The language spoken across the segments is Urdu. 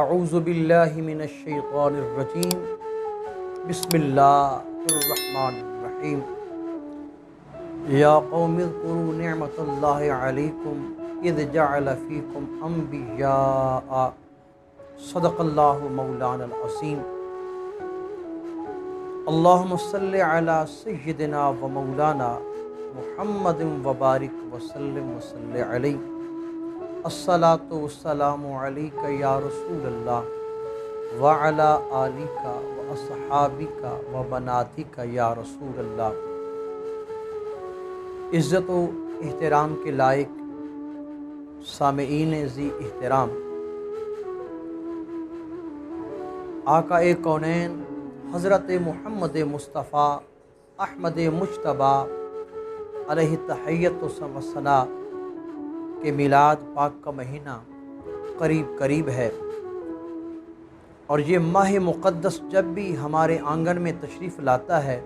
اعوذ باللہ من الشیطان الرجیم بسم اللہ الرحمن الرحیم یا قوم اذکروا نعمت اللہ علیکم اذ جعل فیکم انبیاء صدق اللہ مولانا العظیم اللہم صلی علی سیدنا و مولانا محمد وبارک وسلم وصلی علیہ الصلاۃ والسلام علیک یا رسول اللہ وعلی آلک و اصحابک و بناتک یا رسول اللہ۔ عزت و احترام کے لائق سامعین ذی احترام، آقا کونین حضرت محمد مصطفیٰ احمد مجتبیٰ علیہ تحیت و ثنا کہ میلاد پاک کا مہینہ قریب ہے، اور یہ ماہ مقدس جب بھی ہمارے آنگن میں تشریف لاتا ہے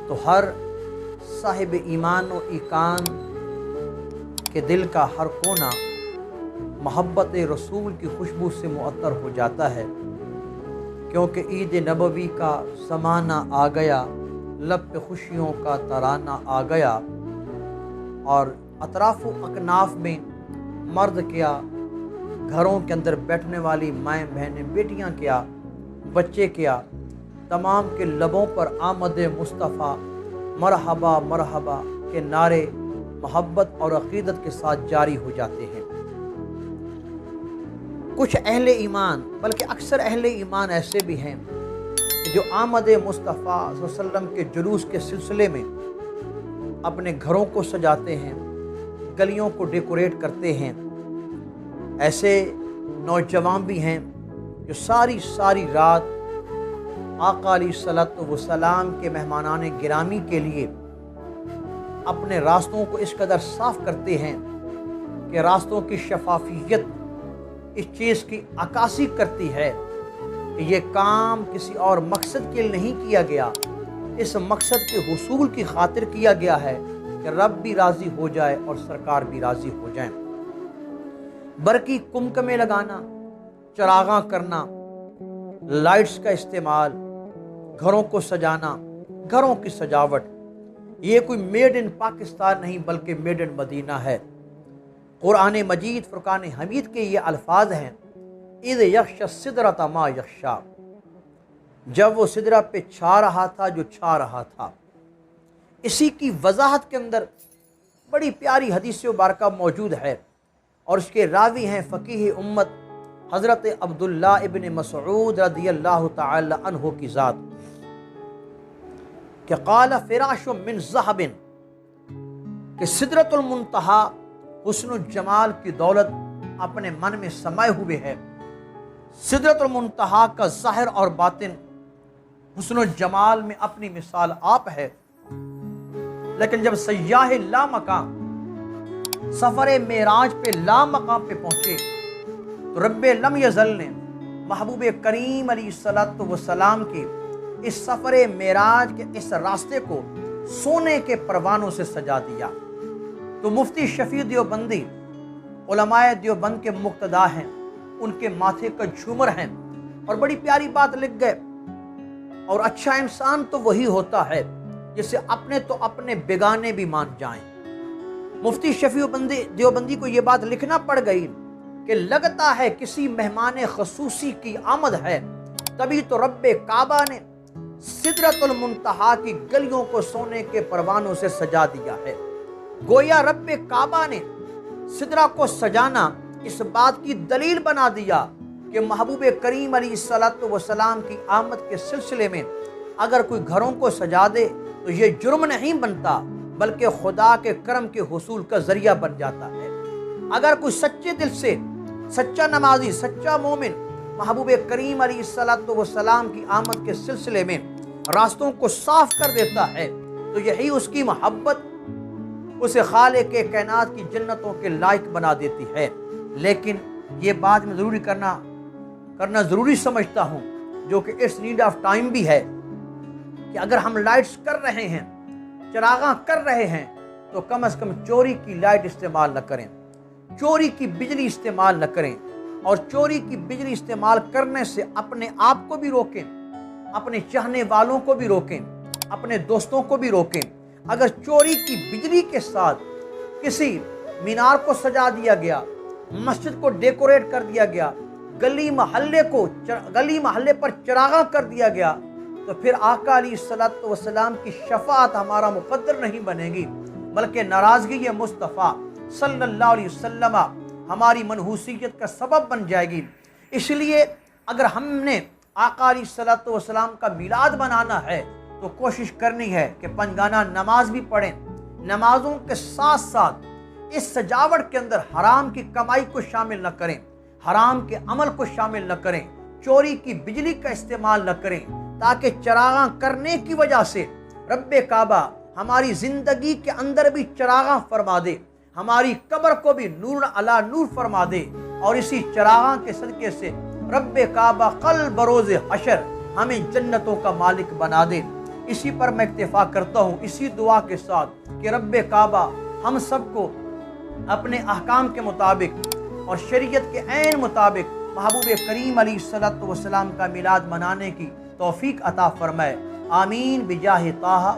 تو ہر صاحب ایمان و ایقان کے دل کا ہر کونا محبت رسول کی خوشبو سے معطر ہو جاتا ہے، کیونکہ عید نبوی کا زمانہ آ گیا، لب پہ خوشیوں کا ترانہ آ گیا، اور اطراف و اکناف میں مرد کیا، گھروں کے اندر بیٹھنے والی مائیں بہنیں بیٹیاں کیا، بچے کیا، تمام کے لبوں پر آمد مصطفیٰ مرحبا مرحبا کے نعرے محبت اور عقیدت کے ساتھ جاری ہو جاتے ہیں۔ کچھ اہل ایمان بلکہ اکثر اہل ایمان ایسے بھی ہیں کہ جو آمد مصطفیٰ صلی اللہ علیہ وسلم کے جلوس کے سلسلے میں اپنے گھروں کو سجاتے ہیں، گلیوں کو ڈیکوریٹ کرتے ہیں۔ ایسے نوجوان بھی ہیں جو ساری رات آقا علیہ الصلوۃ والسلام کے مہمانان گرامی کے لیے اپنے راستوں کو اس قدر صاف کرتے ہیں کہ راستوں کی شفافیت اس چیز کی عکاسی کرتی ہے کہ یہ کام کسی اور مقصد کے لیے نہیں کیا گیا، اس مقصد کے حصول کی خاطر کیا گیا ہے کہ رب بھی راضی ہو جائے اور سرکار بھی راضی ہو جائیں۔ برقی کمکمے لگانا، چراغاں کرنا، لائٹس کا استعمال، گھروں کو سجانا، گھروں کی سجاوٹ، یہ کوئی میڈ ان پاکستان نہیں بلکہ میڈ ان مدینہ ہے۔ قرآن مجید فرقان حمید کے یہ الفاظ ہیں، اذ یغشی السدرۃ ما یغشی، جب وہ سدرہ پہ چھا رہا تھا جو چھا رہا تھا۔ اسی کی وضاحت کے اندر بڑی پیاری حدیث مبارکہ موجود ہے، اور اس کے راوی ہیں فقیہ امت حضرت عبداللہ ابن مسعود رضی اللہ تعالی عنہ کی ذات، کہ قال فراش من ذہب، کہ سدرۃ المنتہا حسن الجمال کی دولت اپنے من میں سمائے ہوئے ہے۔ سدرۃ المنتہا کا ظاہر اور باطن حسن الجمال میں اپنی مثال آپ ہے، لیکن جب سیاح لامقام سفر معراج پہ لامقام پہ پہنچے تو رب لم یزل نے محبوب کریم علیہ الصلوۃ والسلام کے اس سفر معراج کے اس راستے کو سونے کے پروانوں سے سجا دیا۔ تو مفتی شفیع دیوبندی علماء دیوبند کے مقتدا ہیں، ان کے ماتھے کا جھومر ہیں، اور بڑی پیاری بات لکھ گئے، اور اچھا انسان تو وہی ہوتا ہے جسے اپنے تو اپنے بیگانے بھی مان جائیں۔ مفتی شفیع دیوبندی کو یہ بات لکھنا پڑ گئی کہ لگتا ہے کسی مہمان خصوصی کی آمد ہے، تبھی تو رب کعبہ نے سدرۃ المنتہا کی گلیوں کو سونے کے پروانوں سے سجا دیا ہے۔ گویا رب کعبہ نے سدرہ کو سجانا اس بات کی دلیل بنا دیا کہ محبوب کریم علیہ الصلوۃ والسلام کی آمد کے سلسلے میں اگر کوئی گھروں کو سجا دے تو یہ جرم نہیں بنتا بلکہ خدا کے کرم کے حصول کا ذریعہ بن جاتا ہے۔ اگر کوئی سچے دل سے سچا نمازی، سچا مومن محبوب کریم علیہ الصلوۃ والسلام کی آمد کے سلسلے میں راستوں کو صاف کر دیتا ہے تو یہی اس کی محبت اسے خالق کائنات کی جنتوں کے لائق بنا دیتی ہے۔ لیکن یہ بات میں ضروری کرنا ضروری سمجھتا ہوں، جو کہ اٹس نیڈ آف ٹائم بھی ہے، کہ اگر ہم لائٹس کر رہے ہیں، چراغاں کر رہے ہیں، تو کم از کم چوری کی لائٹ استعمال نہ کریں، چوری کی بجلی استعمال نہ کریں، اور چوری کی بجلی استعمال کرنے سے اپنے آپ کو بھی روکیں، اپنے چاہنے والوں کو بھی روکیں، اپنے دوستوں کو بھی روکیں۔ اگر چوری کی بجلی کے ساتھ کسی مینار کو سجا دیا گیا، مسجد کو ڈیکوریٹ کر دیا گیا، گلی محلے پر چراغاں کر دیا گیا، تو پھر آقا علیہ الصلوۃ والسلام کی شفاعت ہمارا مقدر نہیں بنے گی، بلکہ ناراضگی مصطفیٰ صلی اللہ علیہ وسلم ہماری منحوسیت کا سبب بن جائے گی۔ اس لیے اگر ہم نے آقا علیہ الصلوۃ والسلام کا میلاد منانا ہے تو کوشش کرنی ہے کہ پنجگانہ نماز بھی پڑھیں، نمازوں کے ساتھ ساتھ اس سجاوٹ کے اندر حرام کی کمائی کو شامل نہ کریں، حرام کے عمل کو شامل نہ کریں، چوری کی بجلی کا استعمال نہ کریں، تاکہ چراغاں کرنے کی وجہ سے رب کعبہ ہماری زندگی کے اندر بھی چراغاں فرما دے، ہماری قبر کو بھی نور علی نور فرما دے، اور اسی چراغاں کے صدقے سے رب کعبہ کل بروز حشر ہمیں جنتوں کا مالک بنا دے۔ اسی پر میں اکتفا کرتا ہوں، اسی دعا کے ساتھ کہ رب کعبہ ہم سب کو اپنے احکام کے مطابق اور شریعت کے عین مطابق محبوب کریم علیہ الصلوۃ والسلام کا میلاد منانے کی توفیق عطا فرمائے، آمین بجاہ طٰہٰ۔